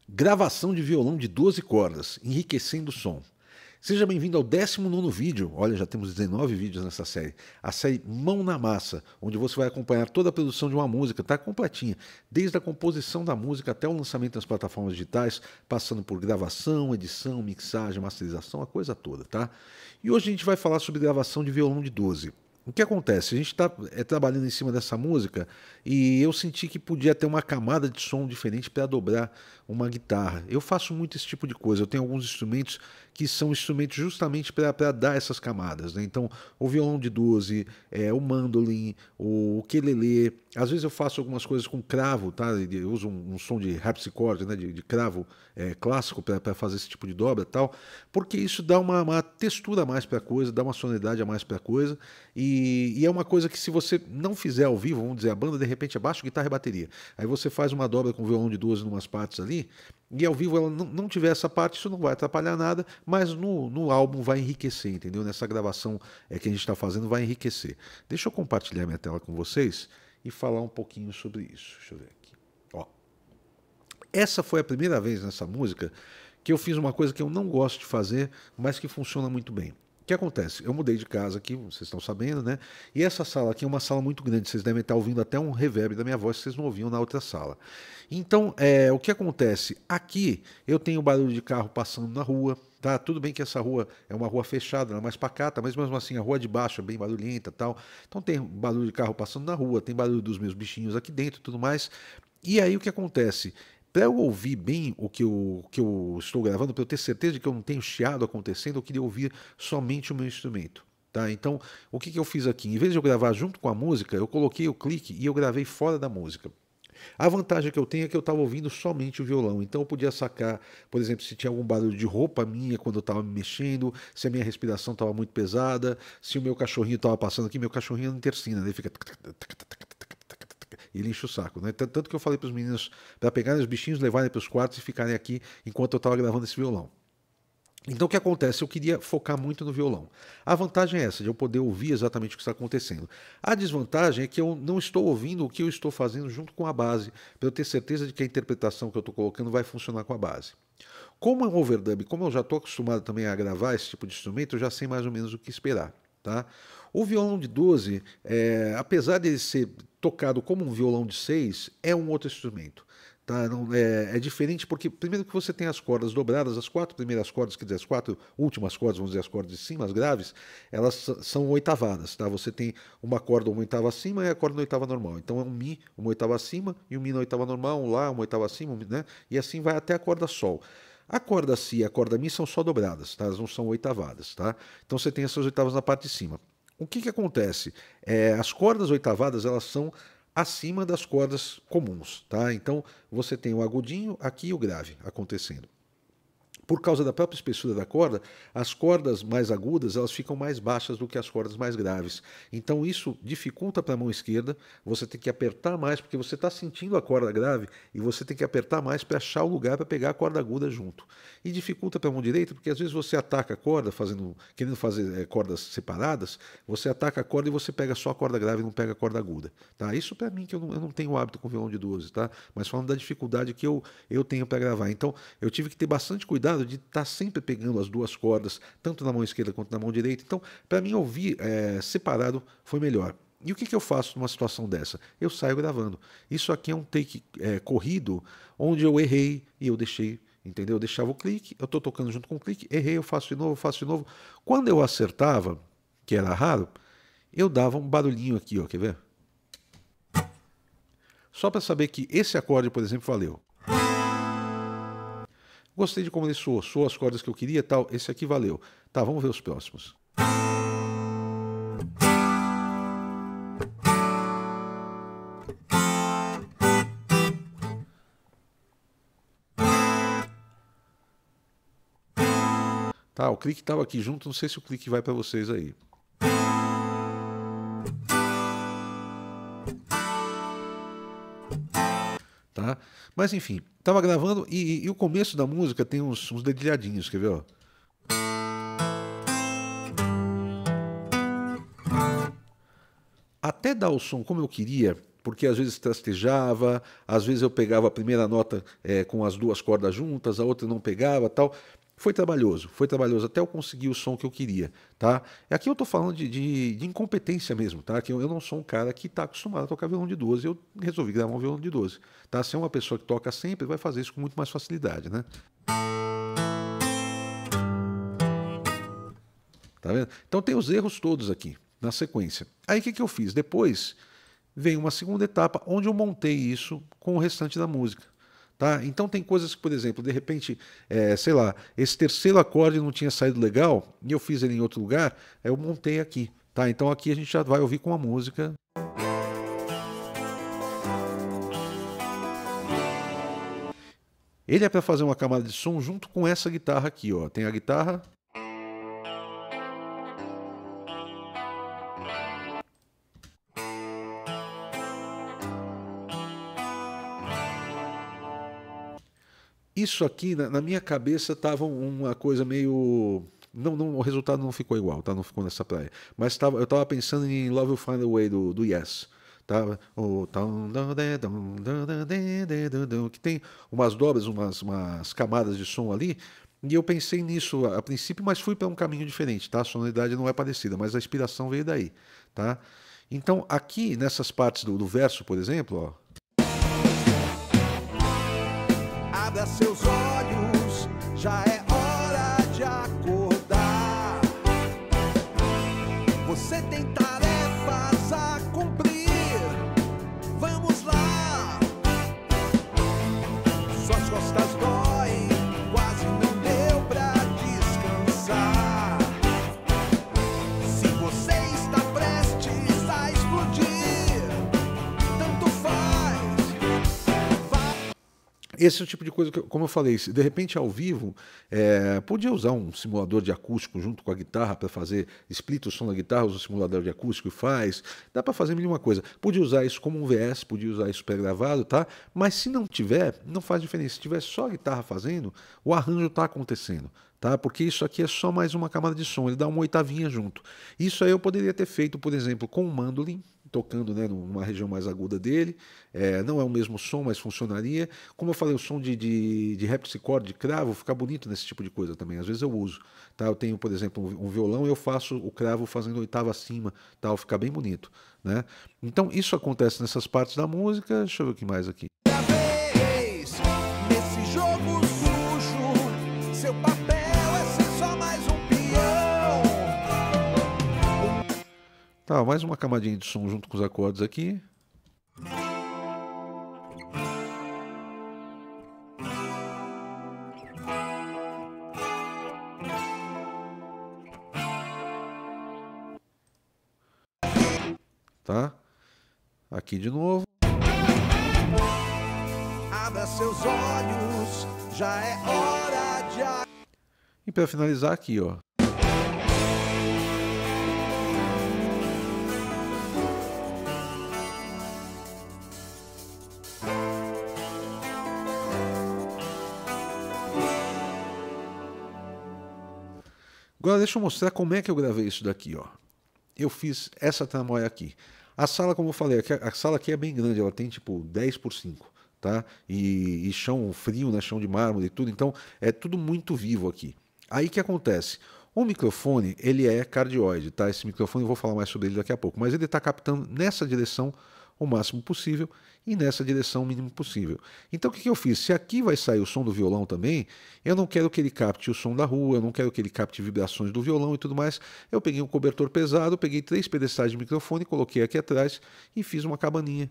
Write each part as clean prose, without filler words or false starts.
Gravação de violão de 12 cordas, enriquecendo o som. Seja bem-vindo ao 19º vídeo, olha, já temos 19 vídeos nessa série, a série Mão na Massa, onde você vai acompanhar toda a produção de uma música, tá completinha, desde a composição da música até o lançamento nas plataformas digitais, passando por gravação, edição, mixagem, masterização, a coisa toda, tá? E hoje a gente vai falar sobre gravação de violão de 12. O que acontece? A gente está trabalhando em cima dessa música e eu senti que podia ter uma camada de som diferente para dobrar uma guitarra. Eu faço muito esse tipo de coisa. Eu tenho alguns instrumentos que são instrumentos justamente para dar essas camadas, né? Então, o violão de 12, o mandolin, o ukelele. Às vezes eu faço algumas coisas com cravo, tá? Eu uso um som de harpsichord, né? de cravo clássico para fazer esse tipo de dobra e tal, porque isso dá uma textura a mais para a coisa, dá uma sonoridade a mais para a coisa. E é uma coisa que se você não fizer ao vivo, vamos dizer, a banda de repente é baixo, guitarra e bateria. Aí você faz uma dobra com violão de 12 em umas partes ali, e ao vivo ela não tiver essa parte, isso não vai atrapalhar nada, mas no álbum vai enriquecer, entendeu? Nessa gravação que a gente está fazendo vai enriquecer. Deixa eu compartilhar minha tela com vocês e falar um pouquinho sobre isso. Deixa eu ver aqui. Ó. Essa foi a primeira vez nessa música que eu fiz uma coisa que eu não gosto de fazer, mas que funciona muito bem. O que acontece? Eu mudei de casa aqui, vocês estão sabendo, né? E essa sala aqui é uma sala muito grande, vocês devem estar ouvindo até um reverb da minha voz que vocês não ouviam na outra sala. Então, o que acontece? Aqui eu tenho barulho de carro passando na rua, tá? Tudo bem que essa rua é uma rua fechada, ela é mais pacata, mas mesmo assim a rua de baixo é bem barulhenta e tal. Então tem barulho de carro passando na rua, tem barulho dos meus bichinhos aqui dentro e tudo mais. E aí o que acontece? Para eu ouvir bem o que eu estou gravando, para eu ter certeza de que eu não tenho chiado acontecendo, eu queria ouvir somente o meu instrumento. Tá? Então, o que eu fiz aqui? Em vez de eu gravar junto com a música, eu coloquei o clique e eu gravei fora da música. A vantagem que eu tenho é que eu estava ouvindo somente o violão, então eu podia sacar, por exemplo, se tinha algum barulho de roupa minha quando eu estava me mexendo, se a minha respiração estava muito pesada, se o meu cachorrinho estava passando aqui, meu cachorrinho não intercina, ele fica e ele enche o saco, né? Tanto que eu falei para os meninos para pegarem os bichinhos, levarem para os quartos e ficarem aqui enquanto eu estava gravando esse violão. Então o que acontece? Eu queria focar muito no violão. A vantagem é essa, de eu poder ouvir exatamente o que está acontecendo. A desvantagem é que eu não estou ouvindo o que eu estou fazendo junto com a base, para eu ter certeza de que a interpretação que eu estou colocando vai funcionar com a base. Como é um overdub, como eu já estou acostumado também a gravar esse tipo de instrumento, eu já sei mais ou menos o que esperar. Tá? O violão de 12, apesar de ele ser tocado como um violão de 6, é um outro instrumento. Tá? Não, é diferente porque, primeiro que você tem as cordas dobradas, as 4 primeiras cordas, quer dizer, as 4 últimas cordas, vamos dizer, as cordas de cima, as graves, elas são oitavadas. Tá? Você tem uma corda uma oitava acima e a corda na oitava normal. Então é um Mi, uma oitava acima, e um Mi na oitava normal, um Lá, uma oitava acima, né? E assim vai até a corda Sol. A corda Si e a corda Mi são só dobradas, tá? Elas não são oitavadas. Tá? Então você tem essas oitavas na parte de cima. O que acontece? As cordas oitavadas elas são acima das cordas comuns. Tá? Então você tem o agudinho aqui e o grave acontecendo. Por causa da própria espessura da corda, as cordas mais agudas elas ficam mais baixas do que as cordas mais graves. Então isso dificulta para a mão esquerda, você tem que apertar mais, porque você está sentindo a corda grave e você tem que apertar mais para achar o lugar para pegar a corda aguda junto. E dificulta para a mão direita, porque às vezes você ataca a corda, querendo fazer cordas separadas, você ataca a corda e você pega só a corda grave e não pega a corda aguda. Tá? Isso para mim que eu não tenho hábito com violão de 12, tá? Mas falando da dificuldade que eu tenho para gravar. Então eu tive que ter bastante cuidado de estar sempre pegando as duas cordas, tanto na mão esquerda quanto na mão direita. Então, para mim, ouvir separado foi melhor. E o que eu faço numa situação dessa? Eu saio gravando. Isso aqui é um take corrido, onde eu errei e eu deixei, entendeu? Eu deixava o clique, eu estou tocando junto com o clique, errei, eu faço de novo, eu faço de novo. Quando eu acertava, que era raro, eu dava um barulhinho aqui, ó, quer ver? Só para saber que esse acorde, por exemplo, valeu. Gostei de como ele soou as cordas que eu queria e tal. Esse aqui valeu. Tá, vamos ver os próximos. Tá, o clique estava aqui junto, não sei se o clique vai para vocês aí. Tá? Mas enfim, estava gravando e o começo da música tem uns dedilhadinhos, quer ver? Ó? Até dar o som como eu queria, porque às vezes trastejava, às vezes eu pegava a primeira nota com as duas cordas juntas, a outra não pegava, tal. Foi trabalhoso até eu conseguir o som que eu queria, tá? E aqui eu tô falando de incompetência mesmo, tá? Que eu não sou um cara que está acostumado a tocar violão de 12, eu resolvi gravar um violão de 12, tá? Se é uma pessoa que toca sempre, vai fazer isso com muito mais facilidade, né? Tá vendo? Então tem os erros todos aqui na sequência. Aí o que eu fiz? Depois veio uma segunda etapa onde eu montei isso com o restante da música. Tá? Então tem coisas que, por exemplo, de repente, sei lá, esse terceiro acorde não tinha saído legal e eu fiz ele em outro lugar, eu montei aqui. Tá? Então aqui a gente já vai ouvir com a música. Ele é para fazer uma camada de som junto com essa guitarra aqui, ó. Tem a guitarra. Isso aqui, na minha cabeça, estava uma coisa meio. Não, o resultado não ficou igual, tá? Não ficou nessa praia. Mas eu estava pensando em Love Will Find a Way do Yes. Tá? Que tem umas dobras, umas camadas de som ali. E eu pensei nisso a princípio, mas fui para um caminho diferente, tá? A sonoridade não é parecida, mas a inspiração veio daí, tá? Então, aqui nessas partes do verso, por exemplo, ó. Abra seus olhos, já é hora de acordar. Você tem tarefas a cumprir. Vamos lá. Suas costas doem, quase não deu pra descansar. Se você está prestes a explodir, tanto faz. Esse é o tipo de coisa que, como eu falei, se de repente ao vivo, podia usar um simulador de acústico junto com a guitarra para fazer, split o som da guitarra, usa o simulador de acústico e faz. Dá para fazer mil e uma coisa. Podia usar isso como um VS, podia usar isso pré-gravado, tá? Mas se não tiver, não faz diferença. Se tiver só a guitarra fazendo, o arranjo está acontecendo. Tá? Porque isso aqui é só mais uma camada de som, ele dá uma oitavinha junto. Isso aí eu poderia ter feito, por exemplo, com o mandolin, tocando, né, numa região mais aguda dele. Não é o mesmo som, mas funcionaria. Como eu falei, o som de harpsichord, de cravo, fica bonito nesse tipo de coisa também. Às vezes eu uso. Tá? Eu tenho, por exemplo, um violão e eu faço o cravo fazendo oitava acima, tal, fica bem bonito. Né? Então isso acontece nessas partes da música. Deixa eu ver o que mais aqui. Nesse jogo sujo, seu papel é ser só mais um peão. Tá, mais uma camadinha de som junto com os acordes aqui. Tá? Aqui de novo. Abra seus olhos, já é hora de... E para finalizar aqui, ó. Agora deixa eu mostrar como é que eu gravei isso daqui, ó. Eu fiz essa tramóia aqui. A sala, como eu falei, a sala aqui é bem grande, ela tem tipo 10 por 5, tá? E chão frio, né? Chão de mármore e tudo, então é tudo muito vivo aqui. Aí o que acontece? O microfone, ele é cardioide, tá? Esse microfone eu vou falar mais sobre ele daqui a pouco, mas ele está captando nessa direção o máximo possível e nessa direção o mínimo possível. Então o que eu fiz? Se aqui vai sair o som do violão também, eu não quero que ele capte o som da rua, eu não quero que ele capte vibrações do violão e tudo mais. Eu peguei um cobertor pesado, peguei 3 pedestais de microfone, coloquei aqui atrás e fiz uma cabaninha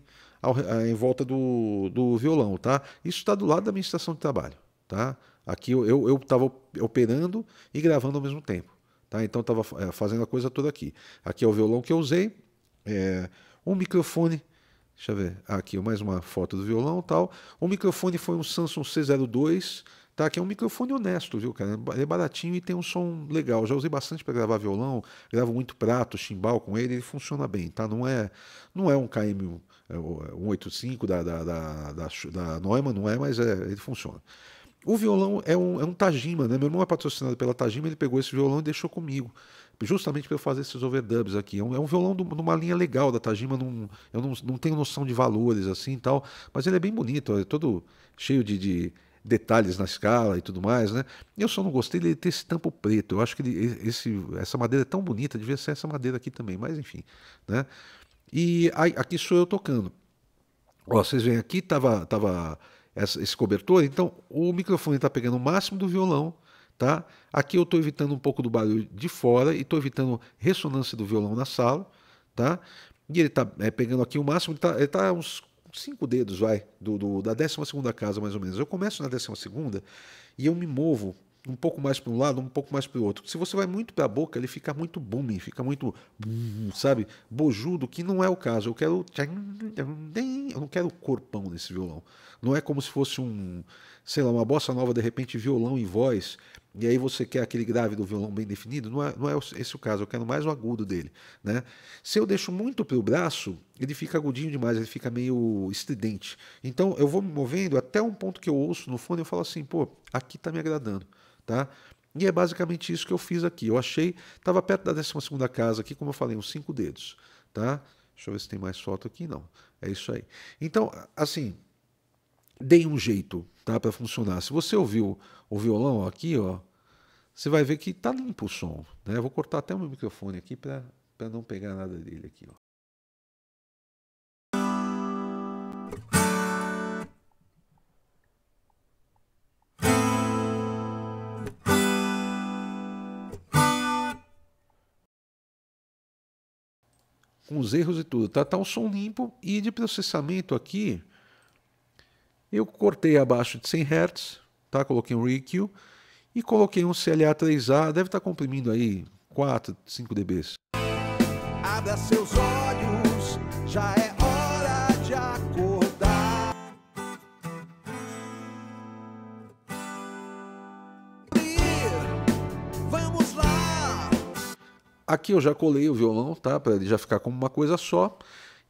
em volta do violão, tá? Isso está do lado da minha estação de trabalho, tá? Aqui eu estava operando e gravando ao mesmo tempo, tá? Então eu estava fazendo a coisa toda aqui. Aqui é o violão que eu usei, um microfone. Deixa eu ver, aqui mais uma foto do violão e tal. O microfone foi um Samsung C02, tá? Que é um microfone honesto, viu, cara? Ele é baratinho e tem um som legal. Já usei bastante para gravar violão, gravo muito prato, chimbal com ele funciona bem, tá? Não é um KM 185 da Neumann, não é, mas ele funciona. O violão é um Tajima, né? Meu irmão é patrocinado pela Tajima, ele pegou esse violão e deixou comigo. justamente para eu fazer esses overdubs aqui. É um violão numa linha legal da Tajima, eu não tenho noção de valores assim e tal, mas ele é bem bonito, é todo cheio de detalhes na escala e tudo mais, né? Eu só não gostei dele ter esse tampo preto. Eu acho que essa madeira é tão bonita, devia ser essa madeira aqui também, mas enfim, né? E aí, aqui sou eu tocando. Ó, vocês veem aqui, tava esse cobertor, então o microfone está pegando o máximo do violão, tá? Aqui eu estou evitando um pouco do barulho de fora e estou evitando ressonância do violão na sala, tá? E ele está pegando aqui o máximo, ele tá uns 5 dedos, vai, da 12ª casa, mais ou menos. Eu começo na 12ª e eu me movo um pouco mais para um lado, um pouco mais para o outro. Se você vai muito para a boca, ele fica muito booming, fica muito, sabe, bojudo, que não é o caso. Eu não quero corpão nesse violão. Não é como se fosse sei lá, uma bossa nova, de repente, violão e voz, e aí você quer aquele grave do violão bem definido. Não é esse o caso, eu quero mais o agudo dele, né? Se eu deixo muito para o braço, ele fica agudinho demais, ele fica meio estridente. Então eu vou me movendo até um ponto que eu ouço no fone e eu falo assim, pô, aqui tá me agradando. Tá? E é basicamente isso que eu fiz aqui. Eu achei, estava perto da 12ª casa aqui, como eu falei, uns 5 dedos. Tá? Deixa eu ver se tem mais foto aqui. Não, é isso aí. Então, assim, dei um jeito, tá, para funcionar. Se você ouviu o violão aqui, ó, você vai ver que tá limpo o som. Né? Eu vou cortar até o meu microfone aqui para não pegar nada dele aqui. Ó. Com os erros e tudo, tá um som limpo. E de processamento aqui, eu cortei abaixo de 100 Hz, tá? Coloquei um EQ e coloquei um CLA 3A, deve estar comprimindo aí 4, 5 dBs. Abra seus olhos, já é hora de acordar. Vamos lá. Aqui eu já colei o violão, tá? Para ele já ficar como uma coisa só.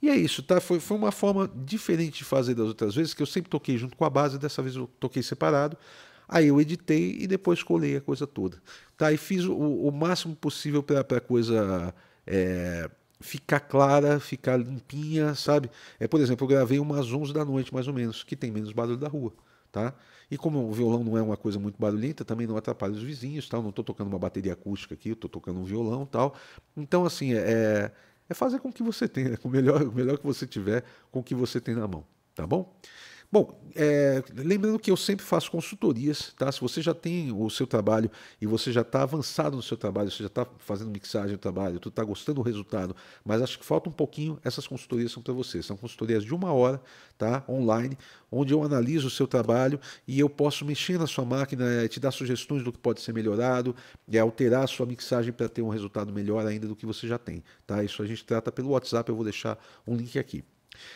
E é isso, tá? Foi uma forma diferente de fazer das outras vezes, que eu sempre toquei junto com a base, dessa vez eu toquei separado. Aí eu editei e depois colei a coisa toda. Tá? E fiz o máximo possível para a coisa ficar clara, ficar limpinha, sabe? Por exemplo, eu gravei umas 11 da noite, mais ou menos, que tem menos barulho da rua. Tá? E como o violão não é uma coisa muito barulhenta, também não atrapalha os vizinhos, tal. Não estou tocando uma bateria acústica aqui, estou tocando um violão, tal. Então, assim, é fazer com o que você tem, né? Com o melhor que você tiver, com o que você tem na mão, tá bom? Bom, lembrando que eu sempre faço consultorias, tá? Se você já tem o seu trabalho e você já está avançado no seu trabalho, você já está fazendo mixagem do trabalho, tu está gostando do resultado, mas acho que falta um pouquinho, essas consultorias são para você. São consultorias de 1 hora, tá? Online, onde eu analiso o seu trabalho e eu posso mexer na sua máquina, te dar sugestões do que pode ser melhorado, alterar a sua mixagem para ter um resultado melhor ainda do que você já tem, tá? Isso a gente trata pelo WhatsApp, eu vou deixar um link aqui.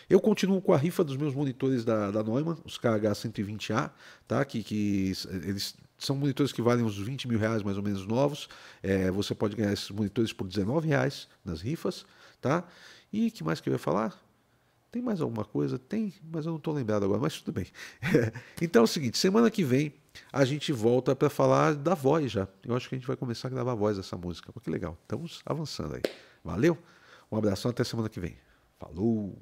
Eu continuo com a rifa dos meus monitores da Neumann, os KH120A, tá? que eles são monitores que valem uns 20 mil reais mais ou menos novos. Você pode ganhar esses monitores por 19 reais nas rifas. Tá? E que mais que eu ia falar? Tem mais alguma coisa? Tem, mas eu não estou lembrado agora, mas tudo bem. Então é o seguinte, semana que vem a gente volta para falar da voz já. Eu acho que a gente vai começar a gravar a voz dessa música. Pô, que legal, estamos avançando aí. Valeu, um abração, até semana que vem. Falou!